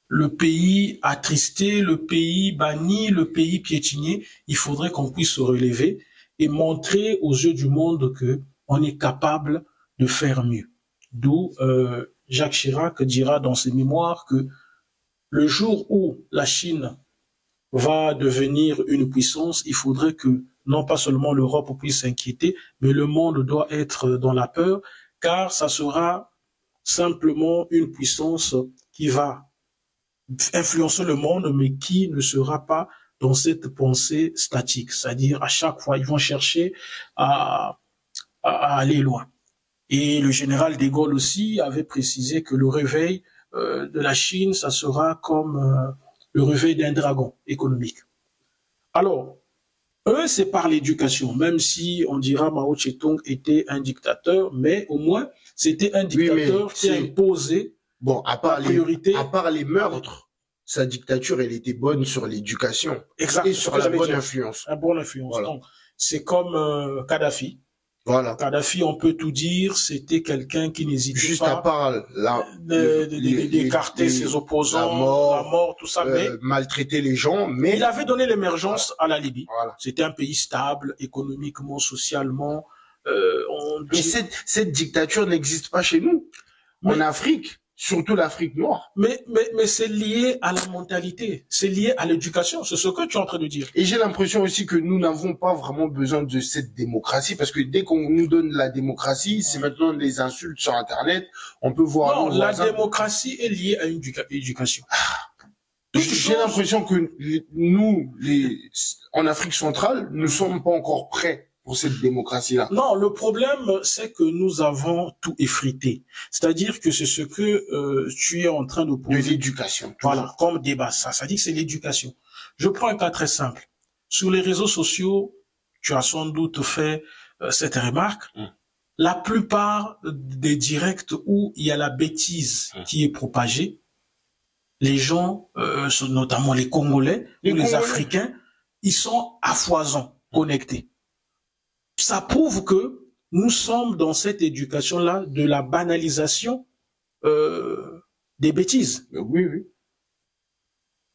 [SPEAKER 2] le pays attristé, le pays banni, le pays piétiné. Il faudrait qu'on puisse se relever et montrer aux yeux du monde que on est capable de faire mieux. D'où Jacques Chirac dira dans ses mémoires que le jour où la Chine va devenir une puissance, il faudrait que non pas seulement l'Europe puisse s'inquiéter, mais le monde doit être dans la peur, car ça sera simplement une puissance qui va influencer le monde, mais qui ne sera pas dans cette pensée statique. C'est-à-dire, à chaque fois, ils vont chercher à aller loin. Et le général de Gaulle aussi avait précisé que le réveil de la Chine, ça sera comme le réveil d'un dragon économique. Alors, eux, c'est par l'éducation, même si on dira Mao Tse-tung était un dictateur, mais au moins, c'était un dictateur qui a imposé
[SPEAKER 1] à part les meurtres, sa dictature, elle était bonne sur l'éducation et sur la bonne influence.
[SPEAKER 2] La bonne influence. Voilà. Donc, c'est comme Kadhafi.
[SPEAKER 1] Voilà.
[SPEAKER 2] Kadhafi, on peut tout dire, c'était quelqu'un qui n'hésitait pas.
[SPEAKER 1] Juste à part
[SPEAKER 2] d'écarter ses opposants, la mort, tout ça, mais
[SPEAKER 1] maltraiter les gens, mais
[SPEAKER 2] il avait donné l'émergence à la Libye.
[SPEAKER 1] Voilà.
[SPEAKER 2] C'était un pays stable, économiquement, socialement.
[SPEAKER 1] Mais cette dictature n'existe pas chez nous, en Afrique. Surtout l'Afrique noire.
[SPEAKER 2] Mais c'est lié à la mentalité, c'est lié à l'éducation, c'est ce que tu es en train de dire.
[SPEAKER 1] Et j'ai l'impression aussi que nous n'avons pas vraiment besoin de cette démocratie, parce que dès qu'on nous donne la démocratie, c'est maintenant les insultes sur Internet, on peut voir...
[SPEAKER 2] Non, la démocratie est liée à une éducation.
[SPEAKER 1] J'ai l'impression que nous, en Afrique centrale, nous ne sommes pas encore prêts pour cette démocratie-là.
[SPEAKER 2] Non, le problème, c'est que nous avons tout effrité. C'est-à-dire que c'est ce que tu es en train de poser.
[SPEAKER 1] De l'éducation.
[SPEAKER 2] Voilà, comme débat. Ça dit que c'est l'éducation. Je prends un cas très simple. Sur les réseaux sociaux, tu as sans doute fait cette remarque, la plupart des directs où il y a la bêtise qui est propagée, les gens, notamment les Congolais ou les Africains, ils sont à foison connectés. Ça prouve que nous sommes dans cette éducation-là de la banalisation des bêtises.
[SPEAKER 1] Oui, oui.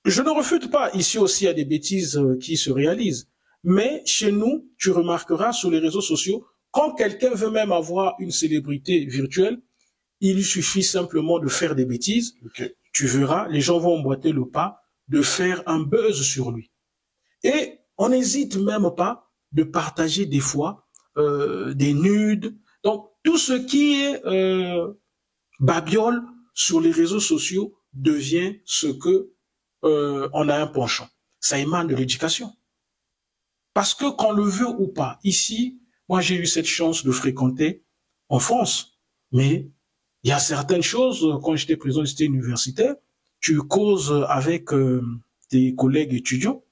[SPEAKER 2] Je ne refute pas, ici aussi il y a des bêtises qui se réalisent. Mais chez nous, tu remarqueras sur les réseaux sociaux, quand quelqu'un veut même avoir une célébrité virtuelle, il lui suffit simplement de faire des bêtises.
[SPEAKER 1] Okay.
[SPEAKER 2] Tu verras, les gens vont emboîter le pas de faire un buzz sur lui. Et on n'hésite même pas de partager des fois des nudes. Donc, tout ce qui est babiole sur les réseaux sociaux devient ce que on a un penchant. Ça émane de l'éducation. Parce que qu'on le veut ou pas, ici, moi j'ai eu cette chance de fréquenter en France, mais il y a certaines choses, quand j'étais président de l'université universitaire, tu causes avec tes collègues étudiants,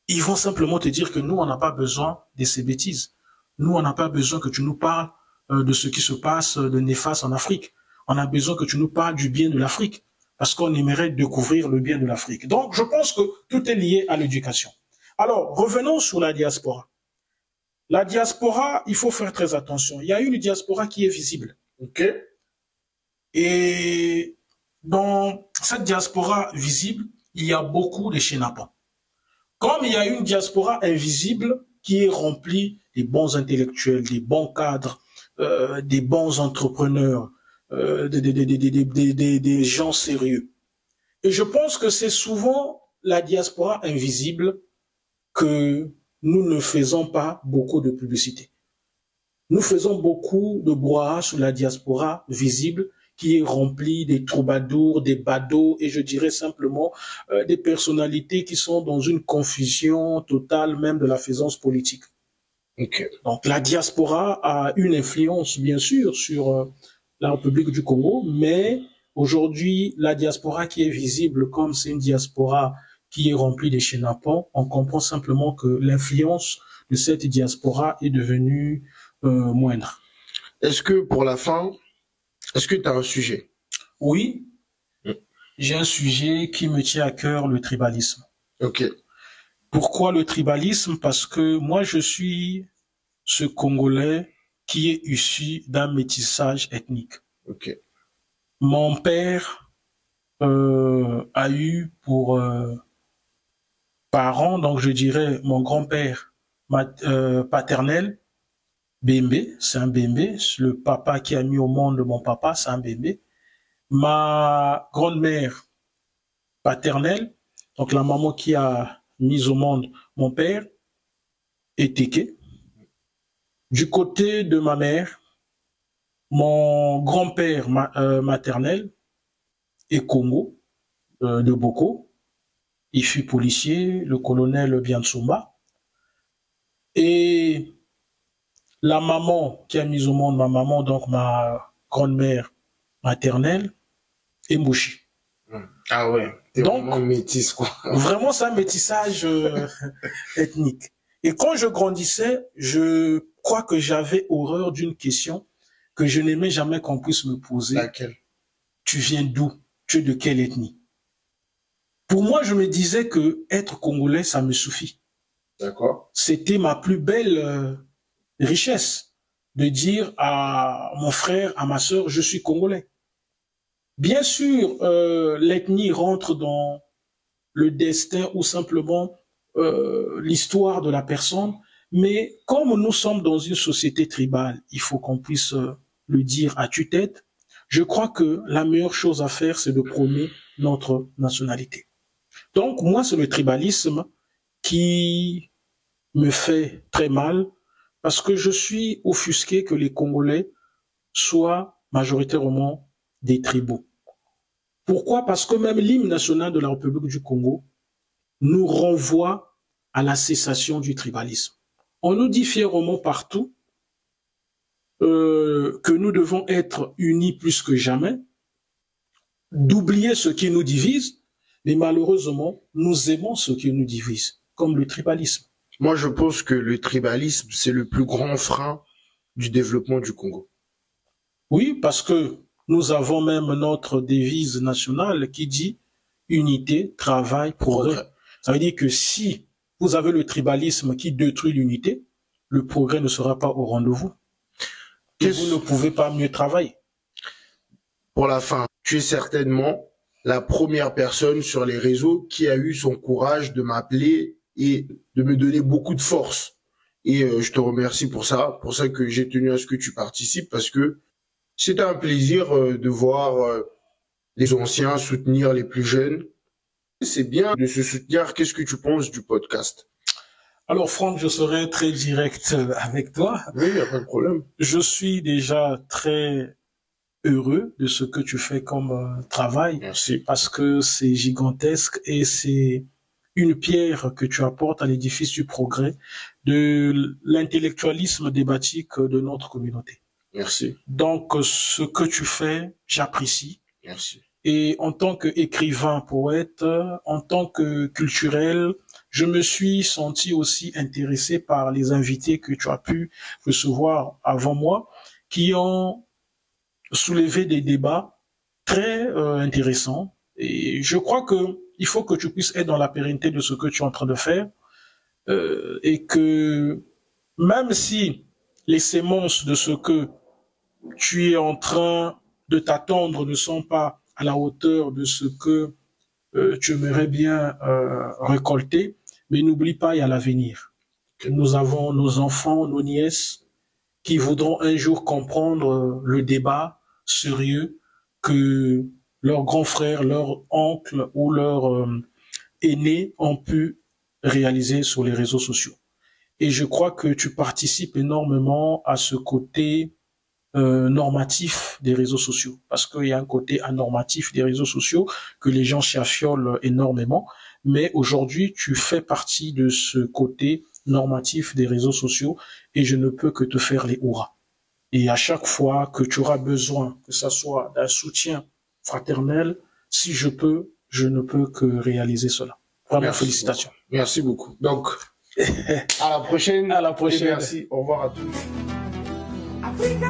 [SPEAKER 2] ils vont simplement te dire que nous, on n'a pas besoin de ces bêtises. Nous, on n'a pas besoin que tu nous parles de ce qui se passe de néfaste en Afrique. On a besoin que tu nous parles du bien de l'Afrique, parce qu'on aimerait découvrir le bien de l'Afrique. Donc, je pense que tout est lié à l'éducation. Alors, revenons sur la diaspora. La diaspora, il faut faire très attention. Il y a une diaspora qui est visible.
[SPEAKER 1] Okay.
[SPEAKER 2] Et dans cette diaspora visible, il y a beaucoup de chénapans. Comme il y a une diaspora invisible qui est remplie des bons intellectuels, des bons cadres, des bons entrepreneurs, des gens sérieux. Et je pense que c'est souvent la diaspora invisible que nous ne faisons pas beaucoup de publicité. Nous faisons beaucoup de brouhaha sur la diaspora visible qui est remplie des troubadours, des badauds et je dirais simplement des personnalités qui sont dans une confusion totale même de la faisance politique.
[SPEAKER 1] Okay.
[SPEAKER 2] Donc la diaspora a une influence bien sûr sur la République du Congo, mais aujourd'hui la diaspora qui est visible comme c'est une diaspora qui est remplie de chénapans, on comprend simplement que l'influence de cette diaspora est devenue moindre.
[SPEAKER 1] Est-ce que pour la fin, est-ce que tu as un sujet?
[SPEAKER 2] Oui, j'ai un sujet qui me tient à cœur, le tribalisme.
[SPEAKER 1] Ok.
[SPEAKER 2] Pourquoi le tribalisme? Parce que moi, je suis ce Congolais qui est issu d'un métissage ethnique.
[SPEAKER 1] Ok.
[SPEAKER 2] Mon père a eu pour parents, donc je dirais mon grand-père paternel, Bembe, c'est un Bembe. Le papa qui a mis au monde mon papa, c'est un Bembe. Ma grand-mère paternelle, donc la maman qui a mis au monde mon père, est Téké. Du côté de ma mère, mon grand-père maternel est Congo, de Boko. Il fut policier, le colonel Biansumba. Et la maman qui a mis au monde ma maman, donc ma grand-mère maternelle, est Mouchi.
[SPEAKER 1] Ah ouais, t'es vraiment métis, quoi.
[SPEAKER 2] Vraiment, c'est un métissage ethnique. Et quand je grandissais, je crois que j'avais horreur d'une question que je n'aimais jamais qu'on puisse me poser.
[SPEAKER 1] Laquelle?
[SPEAKER 2] Tu viens d'où? Tu es de quelle ethnie? Pour moi, je me disais que être congolais, ça me suffit.
[SPEAKER 1] D'accord.
[SPEAKER 2] C'était ma plus belle richesse de dire à mon frère, à ma sœur, je suis congolais. Bien sûr, l'ethnie rentre dans le destin ou simplement l'histoire de la personne, mais comme nous sommes dans une société tribale, il faut qu'on puisse le dire à tue-tête. Je crois que la meilleure chose à faire, c'est de prôner notre nationalité. Donc, moi, c'est le tribalisme qui me fait très mal parce que je suis offusqué que les Congolais soient majoritairement des tribaux. Pourquoi? Parce que même l'hymne national de la République du Congo nous renvoie à la cessation du tribalisme. On nous dit fièrement partout que nous devons être unis plus que jamais, d'oublier ce qui nous divise, mais malheureusement, nous aimons ce qui nous divise, comme le tribalisme.
[SPEAKER 1] Moi, je pense que le tribalisme, c'est le plus grand frein du développement du Congo.
[SPEAKER 2] Oui, parce que nous avons même notre devise nationale qui dit unité, travail, progrès. Ça veut dire que si vous avez le tribalisme qui détruit l'unité, le progrès ne sera pas au rendez-vous. Et vous ne pouvez pas mieux travailler.
[SPEAKER 1] Pour la fin, tu es certainement la première personne sur les réseaux qui a eu son courage de m'appeler et de me donner beaucoup de force. Et je te remercie pour ça que j'ai tenu à ce que tu participes, parce que c'est un plaisir de voir les anciens soutenir les plus jeunes. C'est bien de se soutenir. Qu'est-ce que tu penses du podcast?
[SPEAKER 2] Alors Franck, je serai très direct avec toi.
[SPEAKER 1] Oui, il n'y a pas de problème.
[SPEAKER 2] Je suis déjà très heureux de ce que tu fais comme travail.
[SPEAKER 1] Merci.
[SPEAKER 2] Parce que c'est gigantesque et c'est une pierre que tu apportes à l'édifice du progrès, de l'intellectualisme débatique de notre communauté.
[SPEAKER 1] Merci.
[SPEAKER 2] Donc, ce que tu fais, j'apprécie.
[SPEAKER 1] Merci.
[SPEAKER 2] Et en tant qu'écrivain, poète, en tant que culturel, je me suis senti aussi intéressé par les invités que tu as pu recevoir avant moi, qui ont soulevé des débats très intéressants. Et je crois que il faut que tu puisses être dans la pérennité de ce que tu es en train de faire, et que même si les sémences de ce que tu es en train de t'attendre ne sont pas à la hauteur de ce que tu aimerais bien récolter, mais n'oublie pas, il y a l'avenir. Nous avons nos enfants, nos nièces, qui voudront un jour comprendre le débat sérieux que leurs grands frères, leurs oncles ou leurs aînés ont pu réaliser sur les réseaux sociaux. Et je crois que tu participes énormément à ce côté normatif des réseaux sociaux, parce qu'il y a un côté anormatif des réseaux sociaux que les gens s'affiolent énormément, mais aujourd'hui tu fais partie de ce côté normatif des réseaux sociaux et je ne peux que te faire les hurrahs. Et à chaque fois que tu auras besoin, que ça soit d'un soutien fraternel, si je peux, je ne peux que réaliser cela. Vraiment,
[SPEAKER 1] merci
[SPEAKER 2] félicitations.
[SPEAKER 1] Beaucoup. Merci beaucoup. Donc, à la prochaine.
[SPEAKER 2] À la prochaine.
[SPEAKER 1] Et merci. Au revoir à tous. Africa.